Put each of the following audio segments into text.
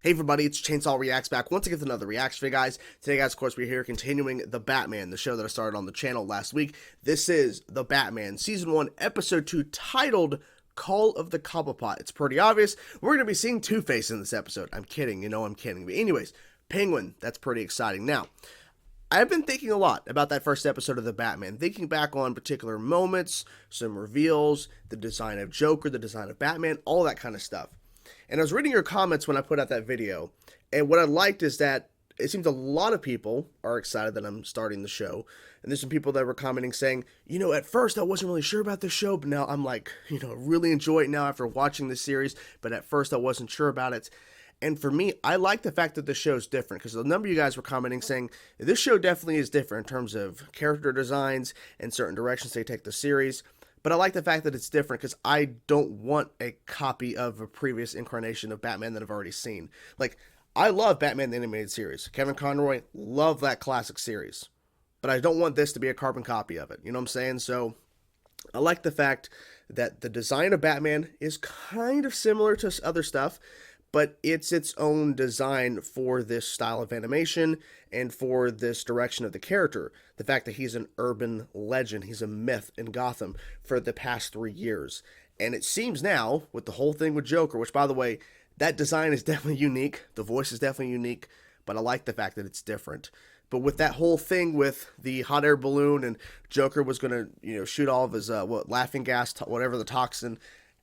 Hey everybody, it's Chainsaw Reacts back once again with another reaction video, guys. Today, guys, of course, we're here continuing The Batman, the show that I started on the channel last week. This is The Batman, Season 1, Episode 2, titled Call of the Cobblepot. It's pretty obvious. We're going to be seeing Two-Face in this episode. I'm kidding, I'm kidding. But anyways, Penguin, that's pretty exciting. Now, I've been thinking a lot about that first episode of The Batman, thinking back on particular moments, some reveals, the design of Joker, the design of Batman, all that kind of stuff. And I was reading your comments when I put out that video, and what I liked is that it seems a lot of people are excited that I'm starting the show. And there's some people that were commenting saying, at first I wasn't really sure about this show, but now I'm like, really enjoy it now after watching the series, but at first I wasn't sure about it. And for me, I like the fact that the show's different, because a number of you guys were commenting saying, this show definitely is different in terms of character designs and certain directions they take the series. But I like the fact that it's different, because I don't want a copy of a previous incarnation of Batman that I've already seen. Like, I love Batman the Animated Series. Kevin Conroy, love that classic series. But I don't want this to be a carbon copy of it. You know what I'm saying? So, I like the fact that the design of Batman is kind of similar to other stuff, but it's its own design for this style of animation and for this direction of the character. The fact that he's an urban legend, he's a myth in Gotham for the past 3 years. And it seems now, with the whole thing with Joker, which, by the way, that design is definitely unique, the voice is definitely unique, but I like the fact that it's different. But with that whole thing with the hot air balloon and Joker was going to, shoot all of his, laughing gas, whatever the toxin,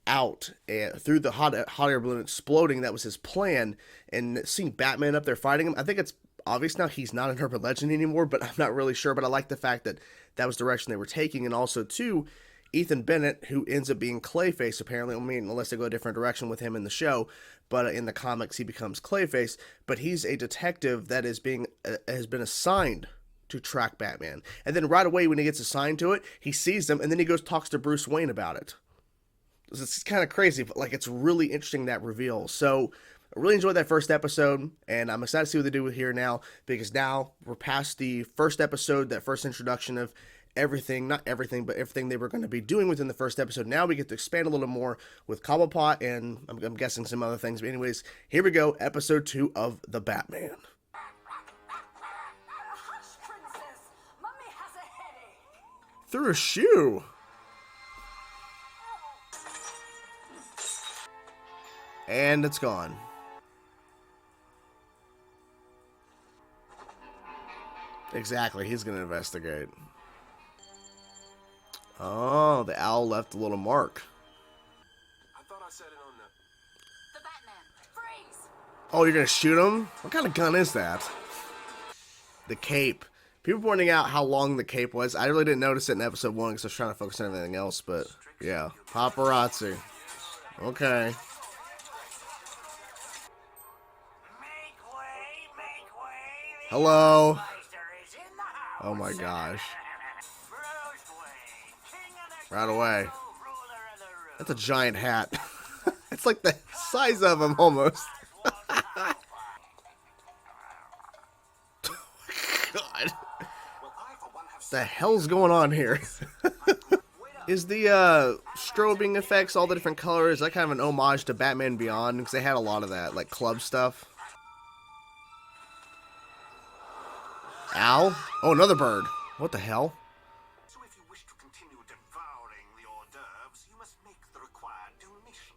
out through the hot air balloon exploding, that was his plan, and seeing Batman up there fighting him, I think it's obvious now he's not an urban legend anymore, but I'm not really sure. But I like the fact that that was the direction they were taking. And also too, Ethan Bennett, who ends up being Clayface apparently, unless they go a different direction with him in the show, but in the comics he becomes Clayface, but he's a detective that is has been assigned to track Batman. And then right away when he gets assigned to it, he sees them, and then he goes talks to Bruce Wayne about it. It's kind of crazy, but it's really interesting, that reveal. So I really enjoyed that first episode, and I'm excited to see what they do here now, because now we're past the first episode, that first introduction of everything, not everything, but everything they were going to be doing within the first episode. Now we get to expand a little more with Cobblepot, and I'm guessing some other things. But anyways, here we go, episode 2 of The Batman. Hush, princess. Mommy has a headache. Through a shoe. And it's gone. Exactly, he's gonna investigate. Oh, the owl left a little mark. I thought I said it on The Batman. Freeze. Oh, you're gonna shoot him? What kind of gun is that? The cape. People pointing out how long the cape was. I really didn't notice it in episode 1 because I was trying to focus on everything else, but yeah. Paparazzi. Okay. Hello. Oh my gosh. Right away. That's a giant hat. It's like the size of him almost. God. What the hell's going on here? Is the strobing effects, all the different colors, is that kind of an homage to Batman Beyond? Because they had a lot of that, like club stuff. Owl? Oh, another bird. What the hell? So if you wish to continue devouring the hors d'oeuvres, you must make the required donation.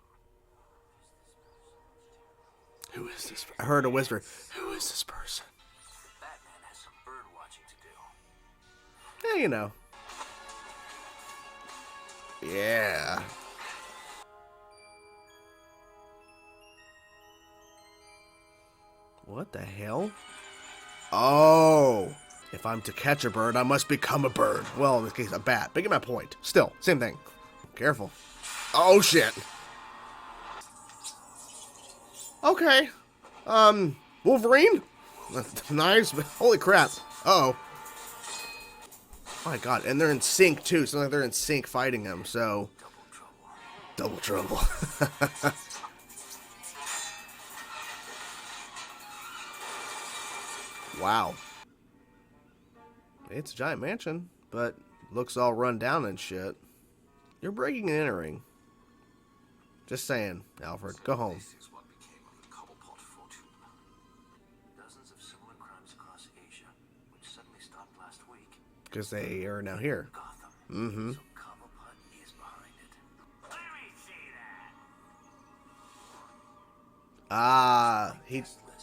Who is this? I heard a whisper. Who is this person? Batman has some bird watching to do. Yeah, Yeah. What the hell? Oh, if I'm to catch a bird, I must become a bird. Well, in this case, a bat. But get my point. Still, same thing. Careful. Oh, shit. Okay. Wolverine? Nice. Holy crap. Uh-oh. Oh, my God. And they're in sync, too. So like they're in sync fighting him, so... Double trouble. Wow. It's a giant mansion, but looks all run down and shit. You're breaking and entering. Just saying, Alfred. Go home. This is what became of the Cobblepot fortune. because they are now here. Mm-hmm. So Cobblepot is behind it. Let me see that.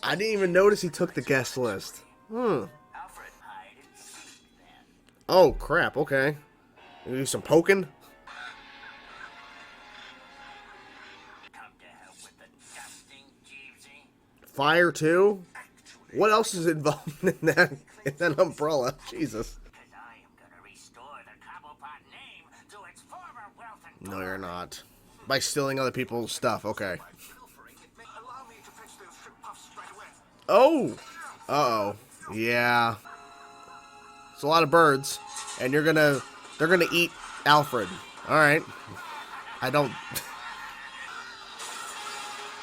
I didn't even notice he took the guest list. Alfred, hide and seek then. Oh, crap, okay. Do some poking? Come to help with the dusting, Jeevesy. Fire, too? What else is involved in that umbrella? Jesus. Because I am going to restore the Cobblepot name to its former wealth and No, you're not. By stealing other people's stuff, okay. Allow me to fetch those shrimp puffs right away. Oh! Uh-oh. Yeah. It's a lot of birds. And they're gonna eat Alfred. Alright. I don't...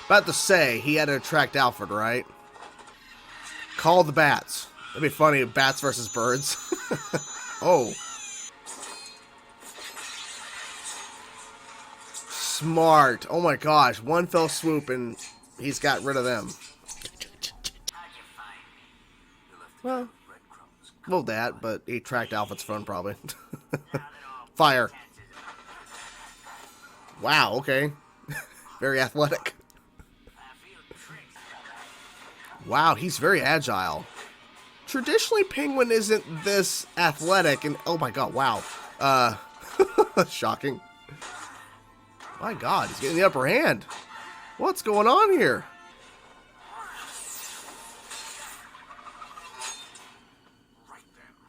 About to say, he had to attract Alfred, right? Call the bats. That'd be funny, bats versus birds. Oh. Smart. Oh my gosh. One fell swoop and he's got rid of them. How'd you find me? You left the Well, breadcrumbs. well, that, but he tracked Alfred's phone probably. Now that all Fire. pretenses Wow, okay. Very athletic. I feel tricked. Wow, he's very agile. Traditionally, Penguin isn't this athletic, and oh my god, wow. Shocking. My god, he's getting the upper hand. What's going on here?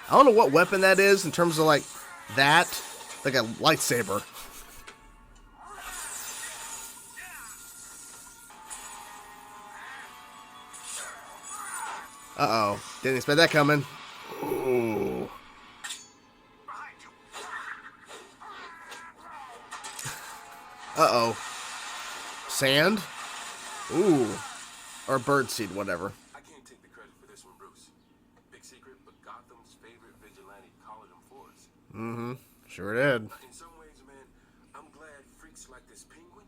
I don't know what weapon that is in terms of like that. Like a lightsaber. Uh-oh. Didn't expect that coming. Ooh. Behind you. Uh-oh. Sand? Ooh. Or birdseed, whatever. I can't take the credit for this one, Bruce. Big secret, but Gotham's favorite vigilante collared him for us. Mm-hmm. Sure did. In some ways, man, I'm glad freaks like this Penguin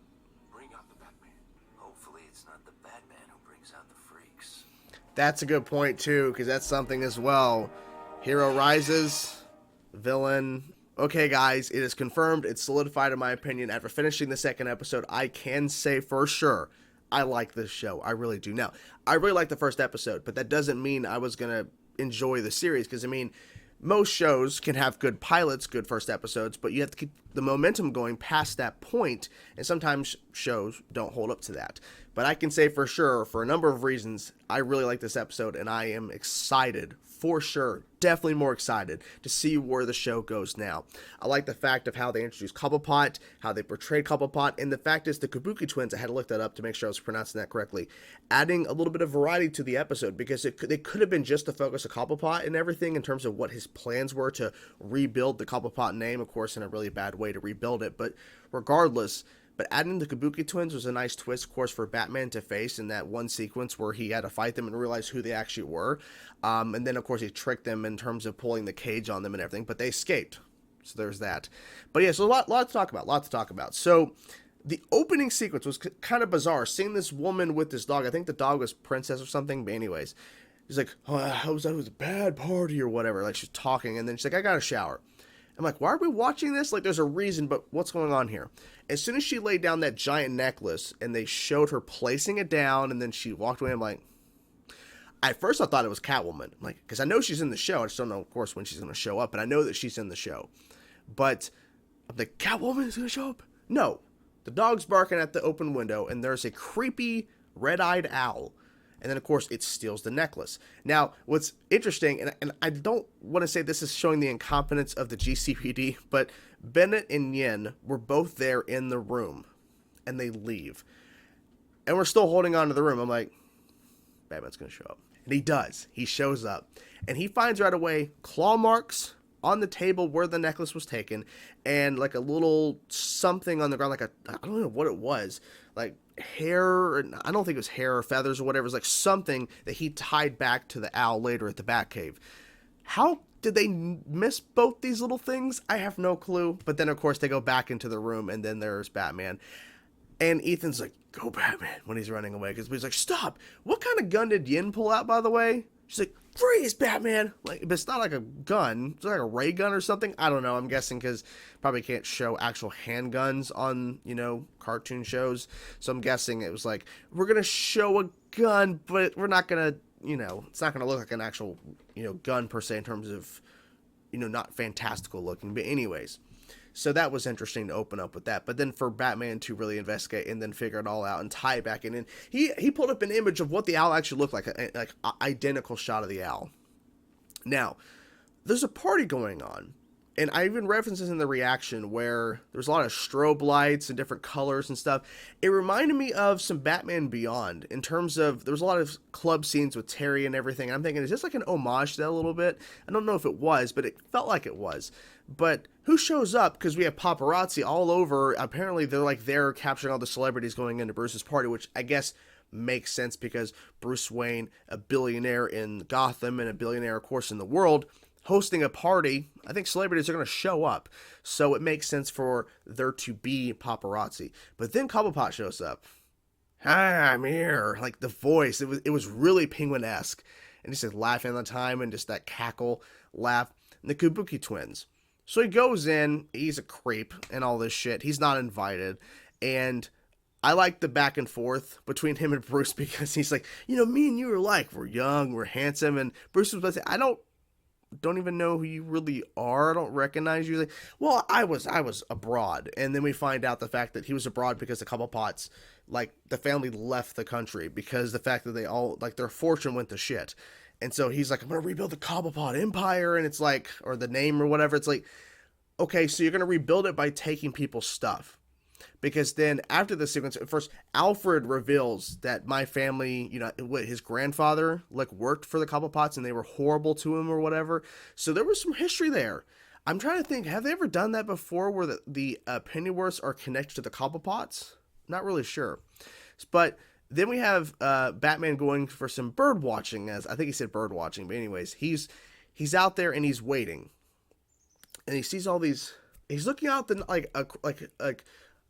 bring out the Batman. Hopefully it's not the Batman who brings out the freaks. That's a good point, too, because that's something as well. Hero rises, villain. Okay, guys, it is confirmed. It's solidified, in my opinion. After finishing the second episode, I can say for sure I like this show. I really do. Now, I really like the first episode, but that doesn't mean I was going to enjoy the series, because, I mean, most shows can have good pilots, good first episodes, but you have to keep the momentum going past that point, and sometimes shows don't hold up to that. But I can say for sure, for a number of reasons, I really like this episode, and I am excited, for sure, definitely more excited to see where the show goes now. I like the fact of how they introduced Cobblepot, how they portrayed Cobblepot, and the fact is the Kabuki twins, I had to look that up to make sure I was pronouncing that correctly, adding a little bit of variety to the episode, because they could have been just the focus of Cobblepot and everything in terms of what his plans were to rebuild the Cobblepot name, of course, in a really bad way to rebuild it, but regardless. But adding the Kabuki twins was a nice twist, of course, for Batman to face in that one sequence where he had to fight them and realize who they actually were. And then, of course, he tricked them in terms of pulling the cage on them and everything, but they escaped. So there's that. But yeah, so a lot to talk about, So the opening sequence was kind of bizarre. Seeing this woman with this dog, I think the dog was Princess or something, but anyways. He's like, oh, that was a bad party or whatever. Like, she's talking, and then she's like, I got a shower. I'm like, why are we watching this? Like, there's a reason, but what's going on here? As soon as she laid down that giant necklace, and they showed her placing it down, and then she walked away, I'm like, at first I thought it was Catwoman. I'm like, because I know she's in the show. I just don't know, of course, when she's going to show up, but I know that she's in the show. But I'm like, Catwoman is going to show up? No. The dog's barking at the open window, and there's a creepy red-eyed owl. And then, of course, it steals the necklace. Now, what's interesting, and I don't want to say this is showing the incompetence of the GCPD, but Bennett and Yin were both there in the room, and they leave. And we're still holding on to the room. I'm like, Batman's going to show up. And he does. He shows up. And he finds right away claw marks on the table where the necklace was taken, and like a little something on the ground, like I don't know what it was, like hair, I don't think it was hair or feathers or whatever. It was like something that he tied back to the owl later at the Batcave. How did they miss both these little things? I have no clue. But then, of course, they go back into the room, and then there's Batman. And Ethan's like, go Batman, when he's running away. Because he's like, stop. What kind of gun did Yin pull out, by the way? She's like, freeze, Batman! Like, but it's not like a gun. It's like a ray gun or something. I don't know. I'm guessing because probably can't show actual handguns on, cartoon shows. So I'm guessing it was like, we're going to show a gun, but we're not going to, it's not going to look like an actual, gun per se in terms of, not fantastical looking. But anyways, so that was interesting to open up with that. But then for Batman to really investigate and then figure it all out and tie it back in, and he pulled up an image of what the owl actually looked like, like identical shot of the owl. Now, there's a party going on, and I even referenced this in the reaction where there's a lot of strobe lights and different colors and stuff. It reminded me of some Batman Beyond in terms of there was a lot of club scenes with Terry and everything. I'm thinking, is this like an homage to that a little bit? I don't know if it was, but it felt like it was. But who shows up? Because we have paparazzi all over. Apparently, they're like there capturing all the celebrities going into Bruce's party, which I guess makes sense because Bruce Wayne, a billionaire in Gotham and a billionaire, of course, in the world, hosting a party. I think celebrities are going to show up. So it makes sense for there to be paparazzi. But then Cobblepot shows up. Hi, I'm here. Like the voice, it was really Penguin-esque. And he's just laughing all the time and just that cackle laugh. And the Kabuki twins. So he goes in, he's a creep and all this shit. He's not invited. And I like the back and forth between him and Bruce because he's like, me and you are like, we're young, we're handsome. And Bruce was about to say, I don't even know who you really are. I don't recognize you. Like, well, I was abroad. And then we find out the fact that he was abroad because a couple pots, like the family left the country because the fact that they all, like their fortune went to shit. And so he's like, I'm going to rebuild the Cobblepot Empire. And it's like, or the name or whatever. It's like, okay, so you're going to rebuild it by taking people's stuff. Because then after the sequence, first, Alfred reveals that my family, his grandfather, like worked for the Cobblepots and they were horrible to him or whatever. So there was some history there. I'm trying to think, have they ever done that before where the Pennyworths are connected to the Cobblepots? Not really sure. But then we have Batman going for some bird watching, as I think he said bird watching, but anyways, he's out there and he's waiting, and he sees all these. He's looking out the like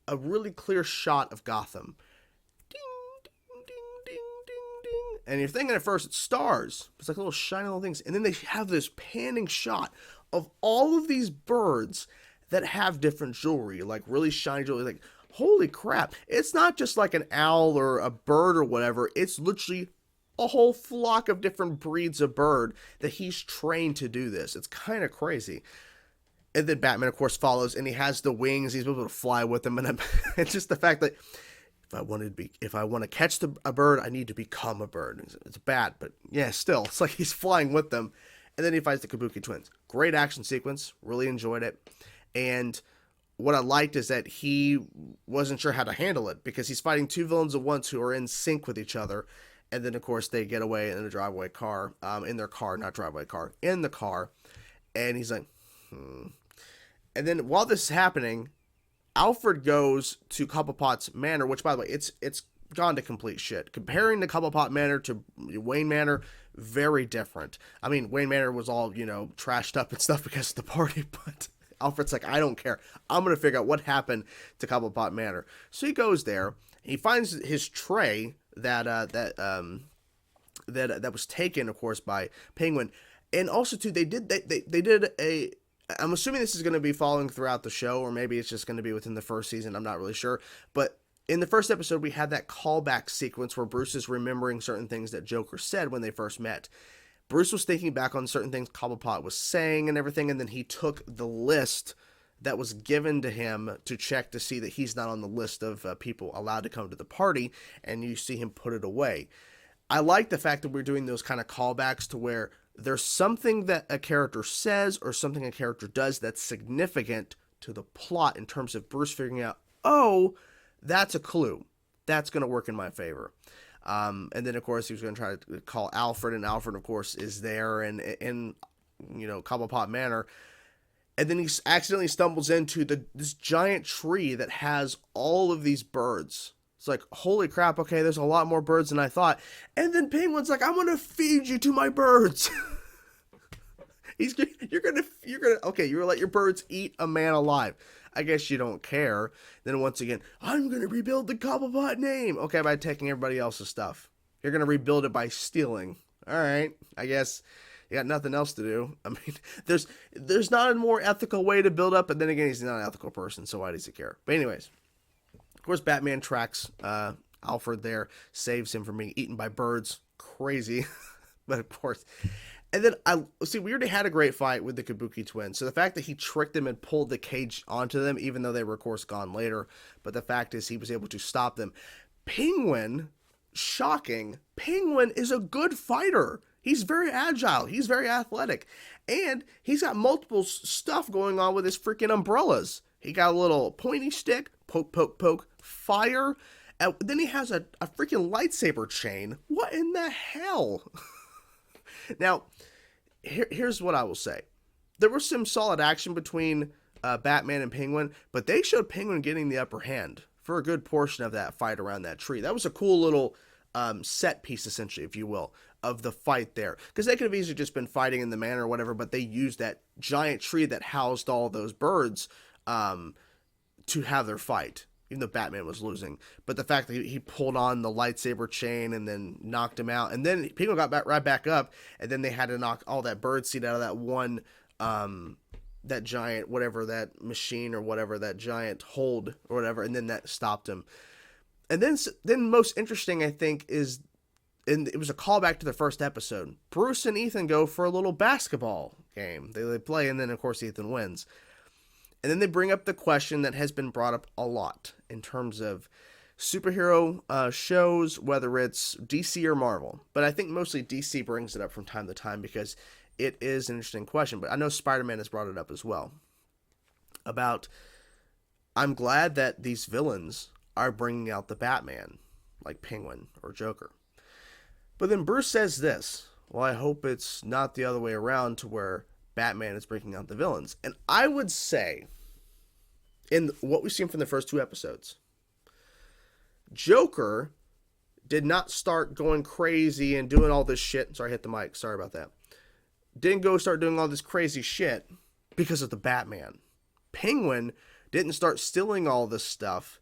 a really clear shot of Gotham. Ding ding ding ding ding ding, and you're thinking at first it's stars, it's like little shiny little things, and then they have this panning shot of all of these birds that have different jewelry, like really shiny jewelry, like. Holy crap, it's not just like an owl or a bird or whatever, it's literally a whole flock of different breeds of bird that he's trained to do this. It's kind of crazy. And then Batman, of course, follows, and he has the wings, he's able to fly with them, and it's just the fact that if I want to catch a bird, I need to become a bird. It's bad, but yeah, still, it's like he's flying with them. And then he fights the Kabuki twins. Great action sequence, really enjoyed it. And what I liked is that he wasn't sure how to handle it because he's fighting two villains at once who are in sync with each other. And then, of course, they get away in a driveway car, in their car, not driveway car, in the car. And he's like, And then while this is happening, Alfred goes to Cobblepot's manor, which, by the way, it's gone to complete shit. Comparing the Cobblepot manor to Wayne Manor, very different. I mean, Wayne Manor was all, trashed up and stuff because of the party, but Alfred's like, I don't care. I'm going to figure out what happened to Cobblepot Manor. So he goes there. He finds his tray that was taken, of course, by Penguin. And also, too, they did a... I'm assuming this is going to be following throughout the show, or maybe it's just going to be within the first season. I'm not really sure. But in the first episode, we had that callback sequence where Bruce is remembering certain things that Joker said when they first met. Bruce was thinking back on certain things Cobblepot was saying and everything, and then he took the list that was given to him to check to see that he's not on the list of people allowed to come to the party, and you see him put it away. I like the fact that we're doing those kind of callbacks to where there's something that a character says or something a character does that's significant to the plot in terms of Bruce figuring out, oh, that's a clue. That's going to work in my favor. And then, of course, he was going to try to call Alfred, and Alfred, of course, is there in Cobblepot Manor. And then he accidentally stumbles into this giant tree that has all of these birds. It's like, holy crap, okay, there's a lot more birds than I thought. And then Penguin's like, I'm going to feed you to my birds. You're going to let your birds eat a man alive. I guess you don't care. Then once again, I'm going to rebuild the Cobblepot name. Okay, by taking everybody else's stuff. You're going to rebuild it by stealing. all right, I guess you got nothing else to do. I mean, there's not a more ethical way to build up, but then again, he's not an ethical person, so why does he care? But anyways, of course, Batman tracks Alfred there, saves him from being eaten by birds. Crazy, but of course. And then we already had a great fight with the Kabuki twins. So the fact that he tricked them and pulled the cage onto them, even though they were of course gone later, but the fact is he was able to stop them. Penguin, shocking. Penguin is a good fighter. He's very agile. He's very athletic. And he's got multiple stuff going on with his freaking umbrellas. He got a little pointy stick, poke, poke, poke, fire. And then he has a freaking lightsaber chain. What in the hell? Now, here's what I will say. There was some solid action between Batman and Penguin, but they showed Penguin getting the upper hand for a good portion of that fight around that tree. That was a cool little set piece, essentially, if you will, of the fight there. Because they could have easily just been fighting in the manor or whatever, but they used that giant tree that housed all those birds to have their fight, even though Batman was losing. But the fact that he pulled on the lightsaber chain and then knocked him out, and then Penguin got right back up, and then they had to knock all that bird seed out of that one, that giant, whatever, that machine or whatever, that giant hold or whatever, and then that stopped him. And then most interesting, I think, is, and it was a callback to the first episode, Bruce and Ethan go for a little basketball game. They play, and then, of course, Ethan wins. And then they bring up the question that has been brought up a lot in terms of superhero shows, whether it's DC or Marvel. But I think mostly DC brings it up from time to time because it is an interesting question. But I know Spider-Man has brought it up as well. About, I'm glad that these villains are bringing out the Batman, like Penguin or Joker. But then Bruce says this, well, I hope it's not the other way around to where Batman is bringing out the villains. And I would say, in what we've seen from the first 2 episodes, Joker did not start going crazy and doing all this shit. Sorry, I hit the mic. Sorry about that. Didn't go start doing all this crazy shit because of the Batman. Penguin didn't start stealing all this stuff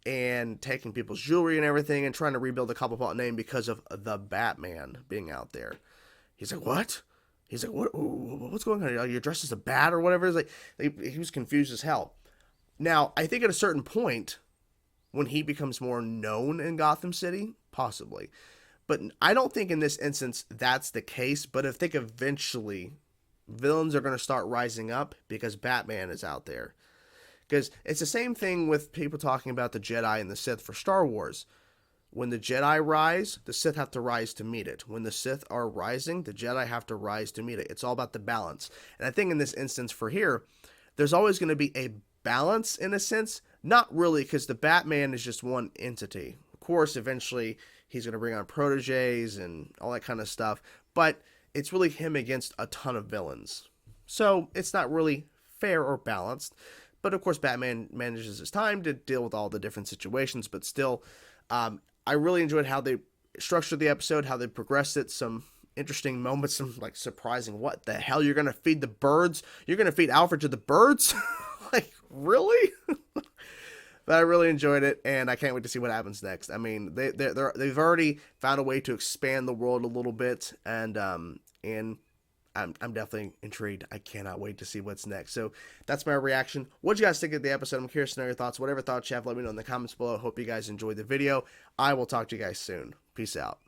and taking people's jewelry and everything and trying to rebuild the Cobblepot name because of the Batman being out there. He's like, what? He's like, what's going on? You're dressed as a bat or whatever? It's like, he was confused as hell. Now, I think at a certain point, when he becomes more known in Gotham City, possibly. But I don't think in this instance that's the case. But I think eventually villains are going to start rising up because Batman is out there. Because it's the same thing with people talking about the Jedi and the Sith for Star Wars. When the Jedi rise, the Sith have to rise to meet it. When the Sith are rising, the Jedi have to rise to meet it. It's all about the balance. And I think in this instance for here, there's always going to be a balance in a sense. Not really, because the Batman is just one entity. Of course, eventually he's going to bring on proteges and all that kind of stuff. But it's really him against a ton of villains. So it's not really fair or balanced. But of course, Batman manages his time to deal with all the different situations. But still, I really enjoyed how they structured the episode, how they progressed it, some interesting moments, some like surprising, what the hell, you're going to feed the birds? You're going to feed Alfred to the birds? Like, really? But I really enjoyed it, and I can't wait to see what happens next. I mean, they've already found a way to expand the world a little bit, and I'm definitely intrigued. I cannot wait to see what's next. So that's my reaction. What you guys think of the episode? I'm curious to know your thoughts. Whatever thoughts you have, let me know in the comments below. Hope you guys enjoyed the video. I will talk to you guys soon. Peace out.